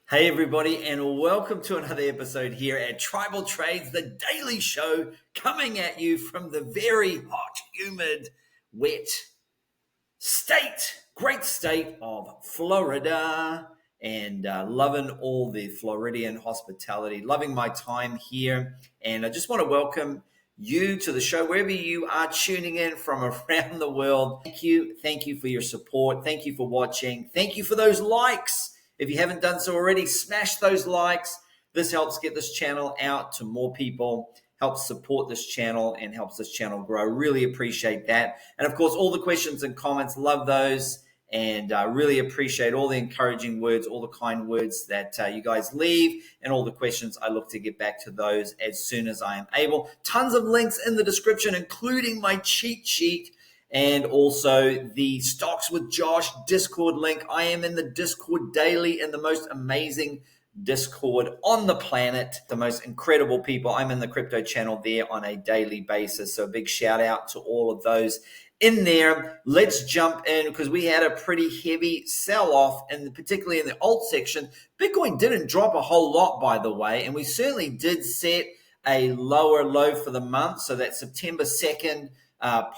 Hey everybody, and welcome to another episode here at Tribal Trades, the daily show coming at you from the very hot, humid, wet great state of Florida, and loving all the Floridian hospitality, loving my time here. And I just want to welcome you to the show wherever you are tuning in from around the world. Thank you for your support. Thank you for watching. Thank you for those likes. If you haven't done so already, smash those likes. This helps get this channel out to more people, helps support this channel, and helps this channel grow. Really appreciate that. And of course, all the questions and comments, love those. And really appreciate all the encouraging words, all the kind words that you guys leave, and all the questions. I look to get back to those as soon as I am able. Tons of links in the description, including my cheat sheet and also the Stocks with Josh Discord link. I am in the Discord daily, in the most amazing Discord on the planet, the most incredible people. I'm in the crypto channel there on a daily basis. So a big shout out to all of those in there. Let's jump in because we had a pretty heavy sell-off, and particularly in the alt section. Bitcoin didn't drop a whole lot, by the way, and we certainly did set a lower low for the month. So that's September 2nd.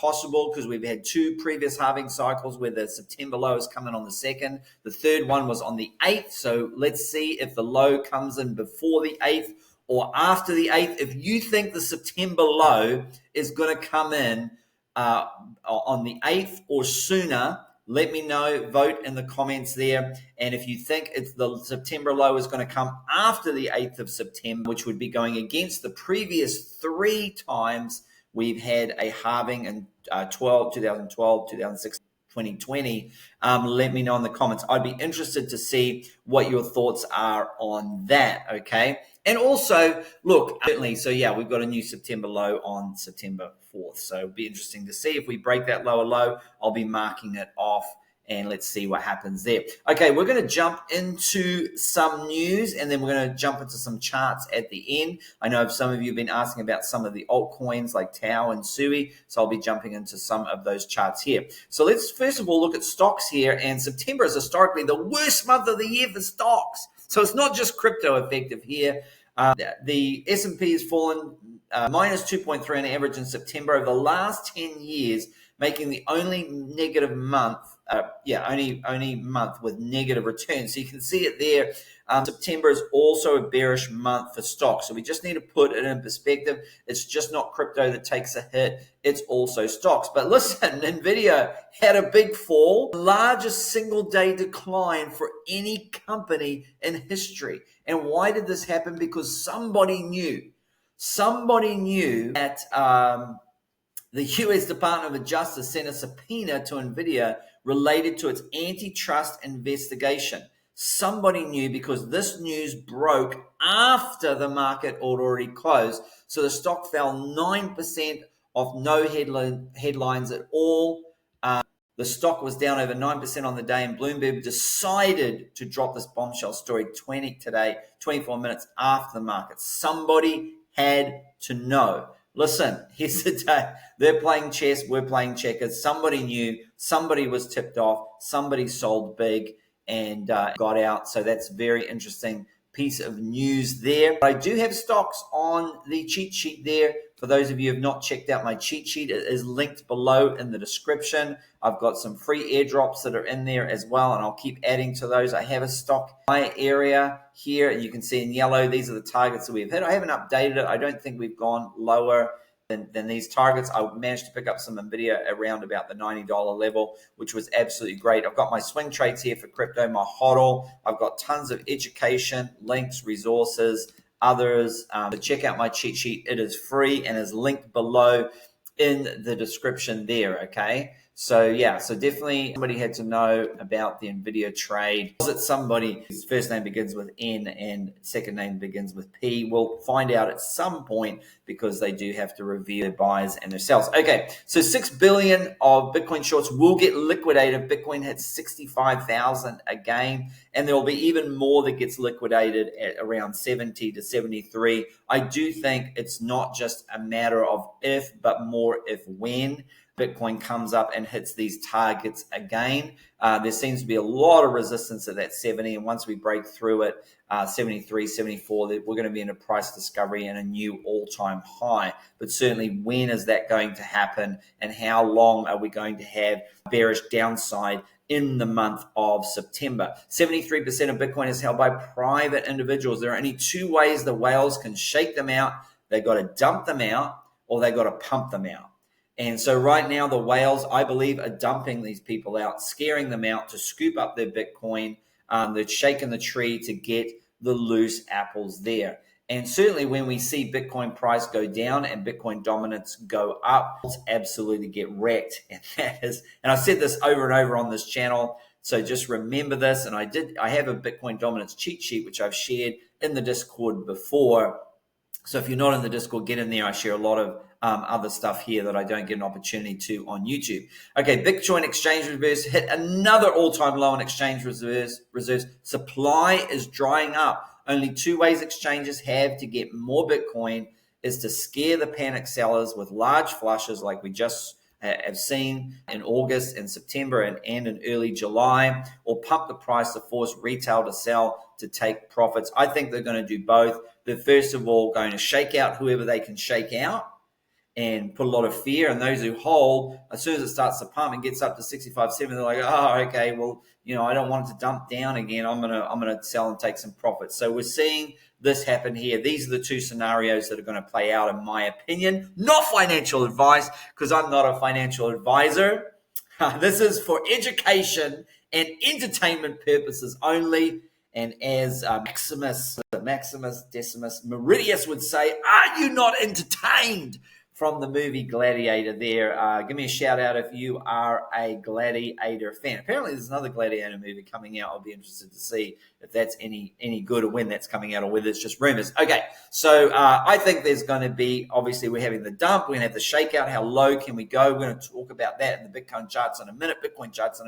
Possible because we've had two previous halving cycles where the September low is coming on the 2nd. The third one was on the 8th. So let's see if the low comes in before the 8th or after the 8th. If you think the September low is going to come in on the 8th or sooner, let me know. Vote in the comments there. And if you think it's the September low is going to come after the 8th of September, which would be going against the previous three times we've had a halving in 2012, 2016, 2020. Let me know in the comments. I'd be interested to see what your thoughts are on that, okay? And also, look, certainly, so yeah, we've got a new September low on September 4th. So it'll be interesting to see if we break that lower low. I'll be marking it off, and let's see what happens there. Okay, we're going to jump into some news, and then we're going to jump into some charts at the end. I know some of you have been asking about some of the altcoins like Tau and Sui, so I'll be jumping into some of those charts here. So let's first of all look at stocks here, and September is historically the worst month of the year for stocks. So it's not just crypto effective here. The S&P has fallen minus 2.3 on average in September over the last 10 years, making the only negative month, only month with negative returns. So you can see it there. September is also a bearish month for stocks. So we just need to put it in perspective. It's just not crypto that takes a hit. It's also stocks. But listen, NVIDIA had a big fall, largest single day decline for any company in history. And why did this happen? Because somebody knew that the U.S. Department of Justice sent a subpoena to NVIDIA related to its antitrust investigation. Somebody knew because this news broke after the market had already closed. So the stock fell 9% off no headlines at all. The stock was down over 9% on the day, and Bloomberg decided to drop this bombshell story 24 minutes after the market. Somebody had to know. Listen, here's the day. They're playing chess, we're playing checkers. Somebody knew, somebody was tipped off, somebody sold big and got out. So that's very interesting piece of news there. I do have stocks on the cheat sheet there. For those of you who have not checked out my cheat sheet, it is linked below in the description. I've got some free airdrops that are in there as well, and I'll keep adding to those. I have a stock buy area here, and you can see in yellow, these are the targets that we've hit. I haven't updated it. I don't think we've gone lower than these targets. I managed to pick up some NVIDIA around about the $90 level, which was absolutely great. I've got my swing trades here for crypto, my HODL. I've got tons of education, links, resources, others. To check out my cheat sheet, it is free and is linked below in the description there, okay? So yeah, so definitely somebody had to know about the NVIDIA trade. Was it somebody whose first name begins with N and second name begins with P? We'll find out at some point because they do have to review their buys and their sells. Okay, so 6 billion of Bitcoin shorts will get liquidated. Bitcoin hits 65,000 again, and there will be even more that gets liquidated at around 70 to 73. I do think it's not just a matter of if, but more if when. Bitcoin comes up and hits these targets again. There seems to be a lot of resistance at that 70, and once we break through it, 73, 74, we're going to be in a price discovery and a new all-time high. But certainly, when is that going to happen, and how long are we going to have bearish downside in the month of September? 73% of Bitcoin is held by private individuals. There are only two ways the whales can shake them out. They've got to dump them out, or they've got to pump them out. And so right now, the whales, I believe, are dumping these people out, scaring them out to scoop up their Bitcoin. They're shaking the tree to get the loose apples there. And certainly when we see Bitcoin price go down and Bitcoin dominance go up, absolutely get wrecked. And I've said this over and over on this channel, so just remember this. And I have a Bitcoin dominance cheat sheet, which I've shared in the Discord before. So if you're not in the Discord, get in there. I share a lot of other stuff here that I don't get an opportunity to on YouTube. Okay, Bitcoin exchange reserves hit another all-time low in exchange reserves. Supply is drying up. Only two ways exchanges have to get more Bitcoin is to scare the panic sellers with large flushes like we just have seen in August and September and in early July, or pump the price to force retail to sell to take profits. I think they're going to do both. They're first of all going to shake out whoever they can shake out and put a lot of fear. And those who hold, as soon as it starts to pump and gets up to 65, 70, they're like, oh, okay, well, I don't want it to dump down again. I'm gonna sell and take some profits. So we're seeing this happen here. These are the two scenarios that are going to play out, in my opinion. Not financial advice, because I'm not a financial advisor. This is for education and entertainment purposes only. And as Maximus Decimus Meridius would say, are you not entertained? From the movie Gladiator there. Give me a shout out if you are a Gladiator fan. Apparently there's another Gladiator movie coming out. I'll be interested to see if that's any good, or when that's coming out, or whether it's just rumors. Okay, so I think there's going to be, obviously we're having the dump, we're going to have the shakeout. How low can we go? We're going to talk about that in the Bitcoin charts in a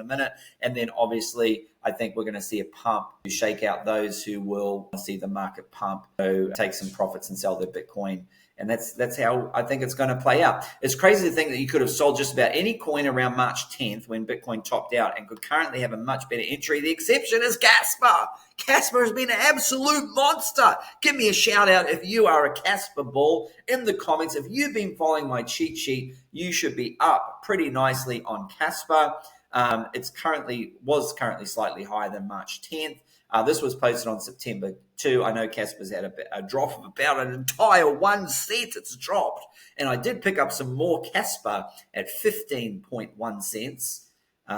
minute, and then obviously I think we're going to see a pump to shake out those who will see the market pump, so take some profits and sell their Bitcoin. And that's how I think it's going to play out. It's crazy to think that you could have sold just about any coin around March 10th when Bitcoin topped out and could currently have a much better entry. The exception is Casper. Casper has been an absolute monster. Give me a shout out if you are a Casper bull in the comments. If you've been following my cheat sheet, you should be up pretty nicely on Casper. Was currently slightly higher than March 10th. This was posted on September 2. I know Casper's had a drop of about an entire 1 cent. It's dropped. And I did pick up some more Casper at 15.1 cents.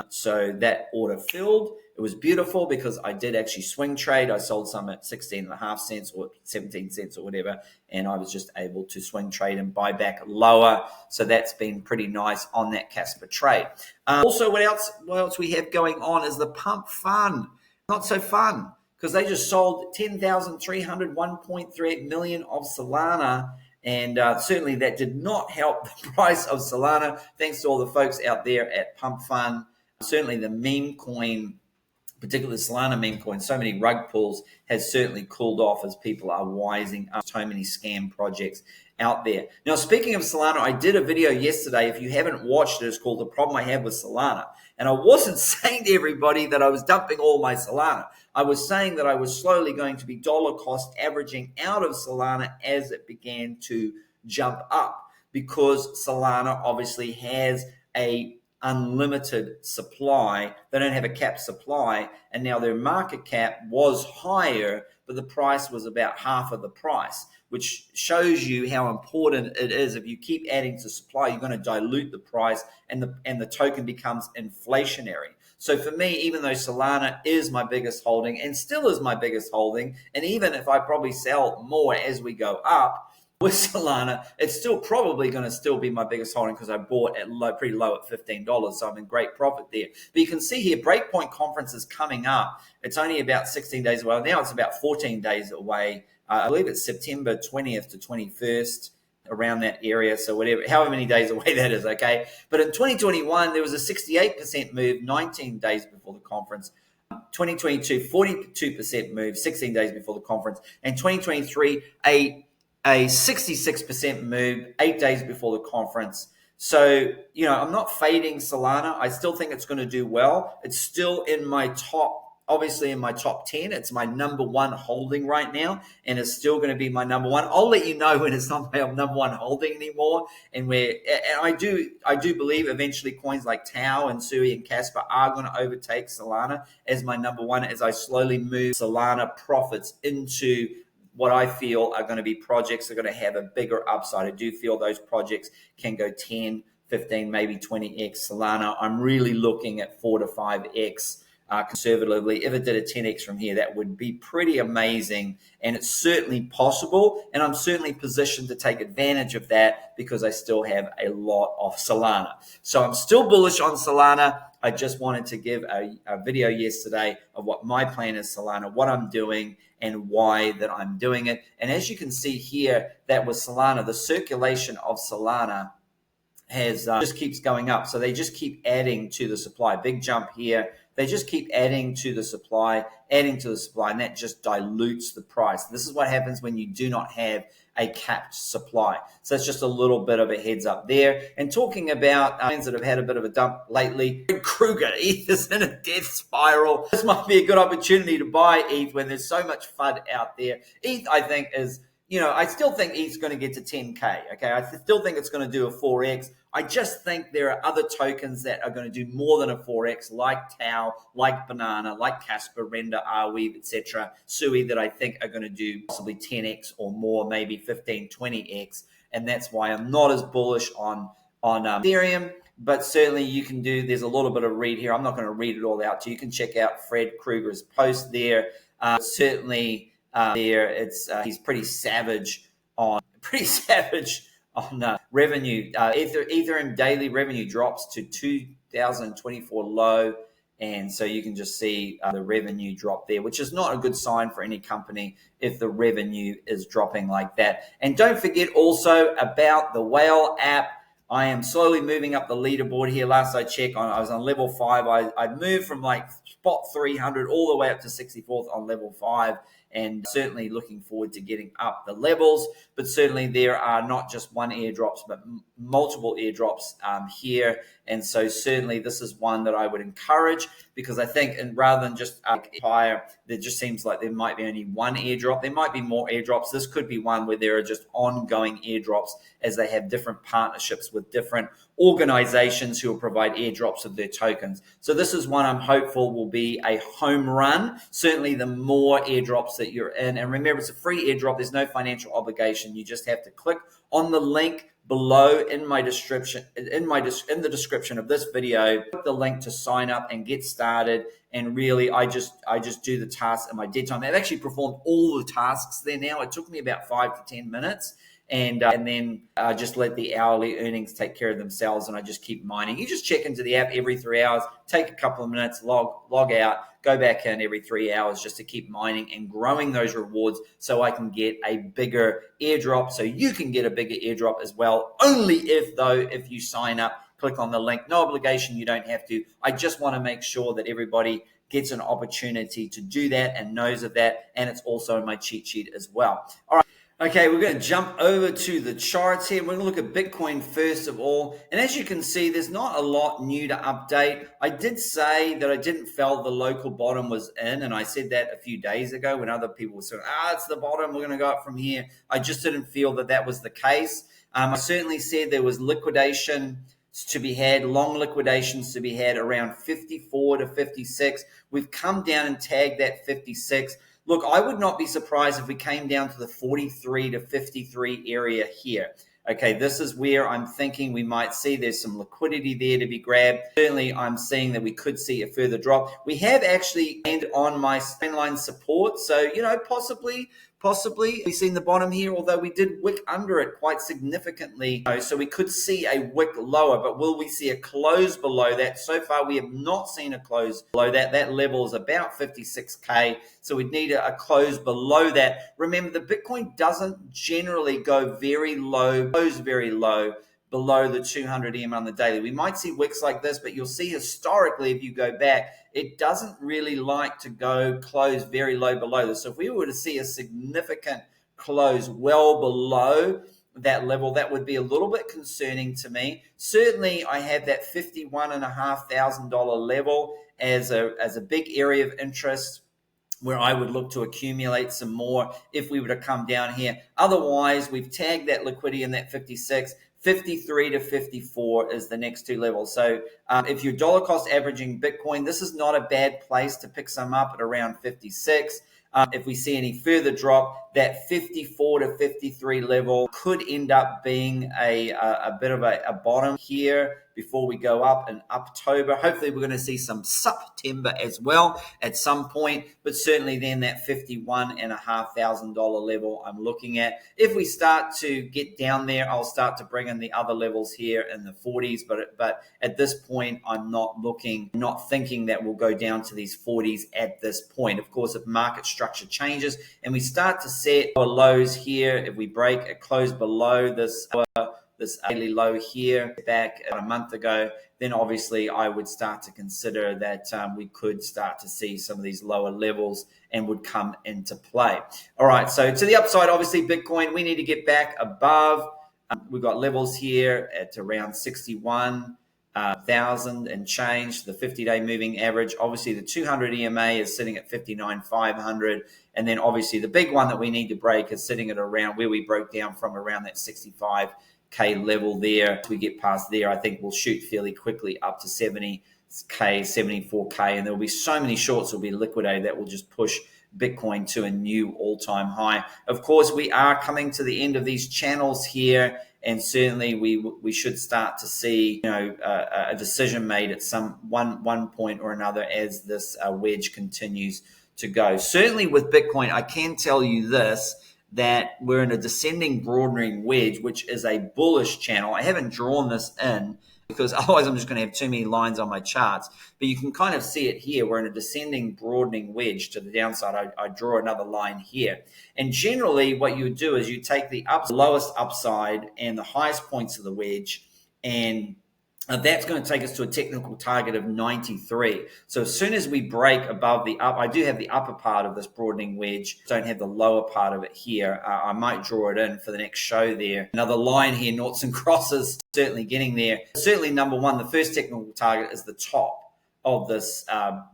So that order filled. It was beautiful because I did actually swing trade. I sold some at 16.5 cents or 17 cents or whatever. And I was just able to swing trade and buy back lower. So that's been pretty nice on that Casper trade. Also, what else we have going on is the pump fund. Not so fun, because they just sold 10,300, 1.38 million of Solana, and certainly that did not help the price of Solana. Thanks to all the folks out there at Pump Fund. Certainly the meme coin, particularly Solana meme coin, so many rug pulls, has certainly cooled off as people are wising up. So many scam projects out there. Now, speaking of Solana, I did a video yesterday. If you haven't watched it, it's called The Problem I Have with Solana. And I wasn't saying to everybody that I was dumping all my Solana. I was saying that I was slowly going to be dollar cost averaging out of Solana as it began to jump up, because Solana obviously has a unlimited supply. They don't have a capped supply, and now their market cap was higher, but the price was about half of the price, which shows you how important it is. If you keep adding to supply, you're going to dilute the price, and the token becomes inflationary. So for me, even though Solana is my biggest holding and still is my biggest holding, and even if I probably sell more as we go up with Solana, it's still probably going to still be my biggest holding, because I bought at pretty low at $15, so I'm in great profit there. But you can see here, Breakpoint Conference is coming up. It's only about 16 days away. Now it's about 14 days away. I believe it's September 20th to 21st, around that area. So however many days away that is, okay? But in 2021, there was a 68% move 19 days before the conference. 2022, 42% move 16 days before the conference. And 2023, a 66% move 8 days before the conference. So, I'm not fading Solana. I still think it's going to do well. It's still in my obviously in my top 10. It's my number one holding right now, and it's still going to be my number one. I'll let you know when it's not my number one holding anymore. And I do believe eventually coins like Tau and Sui and Casper are going to overtake Solana as my number one as I slowly move Solana profits into what I feel are going to be projects that are going to have a bigger upside. I do feel those projects can go 10, 15, maybe 20x Solana. I'm really looking at 4 to 5x conservatively. If it did a 10x from here, that would be pretty amazing. And it's certainly possible. And I'm certainly positioned to take advantage of that because I still have a lot of Solana. So I'm still bullish on Solana. I just wanted to give a video yesterday of what my plan is Solana, what I'm doing, and why that I'm doing it. And as you can see here, that with Solana, the circulation of Solana has just keeps going up. So they just keep adding to the supply. Big jump here. They just keep adding to the supply, and that just dilutes the price. This is what happens when you do not have a capped supply. So that's just a little bit of a heads up there. And talking about coins that have had a bit of a dump lately, Kruger, ETH is in a death spiral. This might be a good opportunity to buy ETH when there's so much FUD out there. ETH, I think, is, I still think ETH's going to get to 10K. Okay, I still think it's going to do a 4x. I just think there are other tokens that are going to do more than a 4x, like Tau, like Banana, like Casper, Render, Arweave, etc. Sui, that I think are going to do possibly 10x or more, maybe 15, 20x. And that's why I'm not as bullish on Ethereum. But certainly you can there's a little bit of read here. I'm not going to read it all out to you. You can check out Fred Kruger's post there. Certainly he's pretty savage on revenue. Ethereum daily revenue drops to 2024 low, and so you can just see the revenue drop there, which is not a good sign for any company if the revenue is dropping like that. And don't forget also about the Whale app. I am slowly moving up the leaderboard here. Last I checked, I was on level 5. I moved from like spot 300 all the way up to 64th on level 5. And certainly looking forward to getting up the levels. But certainly there are not just one airdrops, but multiple airdrops here. And so certainly this is one that I would encourage, because I think, and rather than just higher, there just seems like there might be only one airdrop. There might be more airdrops. This could be one where there are just ongoing airdrops as they have different partnerships with different organizations who will provide airdrops of their tokens. So this is one I'm hopeful will be a home run. Certainly the more airdrops that you're in, and remember, it's a free airdrop. There's no financial obligation. You just have to click on the link below in my description, in the description of this video. Click the link to sign up and get started. And really, I just do the tasks in my dead time. I've actually performed all the tasks there now. It took me about 5 to 10 minutes. And then just let the hourly earnings take care of themselves, and I just keep mining. You just check into the app every 3 hours, take a couple of minutes, log out, go back in every 3 hours just to keep mining and growing those rewards so I can get a bigger airdrop, so you can get a bigger airdrop as well. Only if you sign up, click on the link. No obligation, you don't have to. I just want to make sure that everybody gets an opportunity to do that and knows of that, and it's also in my cheat sheet as well. All right. Okay, we're going to jump over to the charts here. We're going to look at Bitcoin first of all. And as you can see, there's not a lot new to update. I did say that I didn't feel the local bottom was in, and I said that a few days ago when other people were saying, it's the bottom, we're going to go up from here. I just didn't feel that was the case. I certainly said there was liquidation to be had, long liquidations to be had around 54 to 56. We've come down and tagged that 56. Look, I would not be surprised if we came down to the 43 to 53 area here. Okay, this is where I'm thinking we might see there's some liquidity there to be grabbed. Certainly, I'm seeing that we could see a further drop. We have actually ended on my line support, so possibly we've seen the bottom here, although we did wick under it quite significantly. So we could see a wick lower, but will we see a close below that? So far, we have not seen a close below that. That level is about 56K, so we'd need a close below that. Remember, the Bitcoin doesn't generally go very low, goes very low below the 200 EM on the daily. We might see wicks like this, but you'll see historically, if you go back, it doesn't really like to go close very low below this. So if we were to see a significant close well below that level, that would be a little bit concerning to me. Certainly, I have that $51,500 level as a big area of interest where I would look to accumulate some more if we were to come down here. Otherwise, we've tagged that liquidity in that 56. 53 to 54 is the next two levels. So if you're dollar cost averaging Bitcoin, this is not a bad place to pick some up at around 56. If we see any further drop, that 54 to 53 level could end up being a bit of a bottom here before we go up in October. Hopefully we're going to see some September as well at some point, but certainly then that $51,500 level I'm looking at. If we start to get down there, I'll start to bring in the other levels here in the 40s, but at this point I'm not thinking that we'll go down to these 40s at this point. Of course, if market structure changes and we start to set our lows here, if we break a close below this daily low here back a month ago, then obviously I would start to consider that we could start to see some of these lower levels and would come into play. All right, so to the upside, obviously Bitcoin, we need to get back above. We've got levels here at around 61,000 and change, the 50-day moving average. Obviously the 200 EMA is sitting at 59,500. And then obviously the big one that we need to break is sitting at around where we broke down from, around that 65K level there. If we get past there, I think we'll shoot fairly quickly up to 70K, 74K, and there'll be so many shorts will be liquidated that will just push Bitcoin to a new all-time high. Of course, we are coming to the end of these channels here, and certainly we should start to see a decision made at some one point or another as this wedge continues to go. Certainly with Bitcoin, I can tell you this, that we're in a descending broadening wedge, which is a bullish channel. I haven't drawn this in because otherwise I'm just going to have too many lines on my charts. But you can kind of see it here. We're in a descending broadening wedge to the downside. I draw another line here. And generally what you would do is you take the lowest upside and the highest points of the wedge, and that's going to take us to a technical target of 93. So as soon as we break above I do have the upper part of this broadening wedge, don't have the lower part of it here. I might draw it in for the next show there. Another line here, noughts and crosses, certainly getting there. Certainly number one, the first technical target is the top of this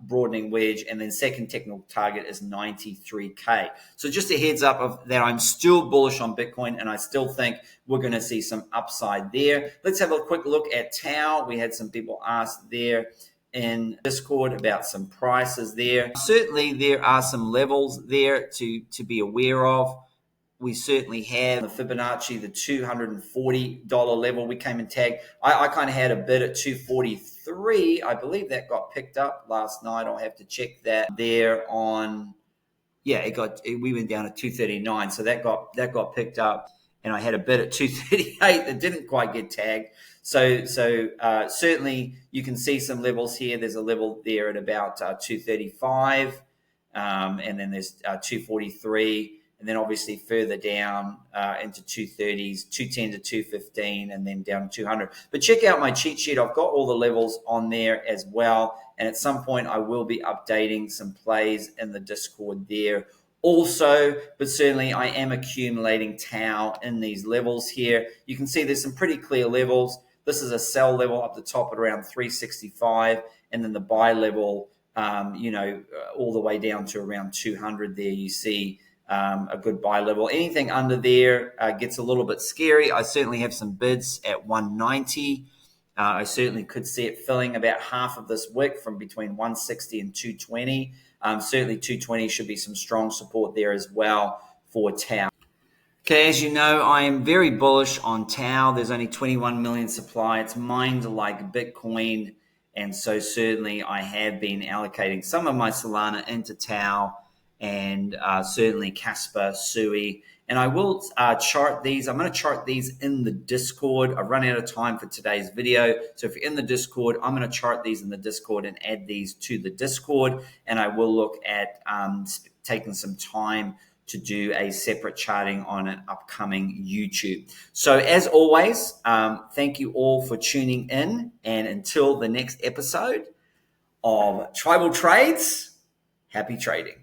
broadening wedge, and then second technical target is 93K. So just a heads up of that, I'm still bullish on Bitcoin, and I still think we're going to see some upside there. Let's have a quick look at Tau. We had some people ask there in Discord about some prices there. Certainly there are some levels there to be aware of. We certainly have the Fibonacci, the $240 level. We came and tagged. I kind of had a bid at 243. I believe that got picked up last night. I'll have to check that there on. Yeah, we went down to 239, so that got picked up. And I had a bid at 238 that didn't quite get tagged. So certainly you can see some levels here. There's a level there at about 235, and then there's 243. And then obviously further down into 230s, 210 to 215, and then down to 200. But check out my cheat sheet. I've got all the levels on there as well. And at some point, I will be updating some plays in the Discord there also. But certainly, I am accumulating Tau in these levels here. You can see there's some pretty clear levels. This is a sell level up the top at around 365, and then the buy level, all the way down to around 200 there. You see a good buy level. Anything under there gets a little bit scary. I certainly have some bids at 190. I certainly could see it filling about half of this wick from between 160 and 220. Certainly 220 should be some strong support there as well for Tau. Okay, as you know, I am very bullish on Tau. There's only 21 million supply. It's mined like Bitcoin. And so certainly I have been allocating some of my Solana into Tau, and certainly Casper, Sui. And I will chart these. I'm going to chart these in the Discord. I've run out of time for today's video. So if you're in the Discord, I'm going to chart these in the Discord and add these to the Discord. And I will look at taking some time to do a separate charting on an upcoming YouTube. So as always, thank you all for tuning in. And until the next episode of Tribal Trades, happy trading.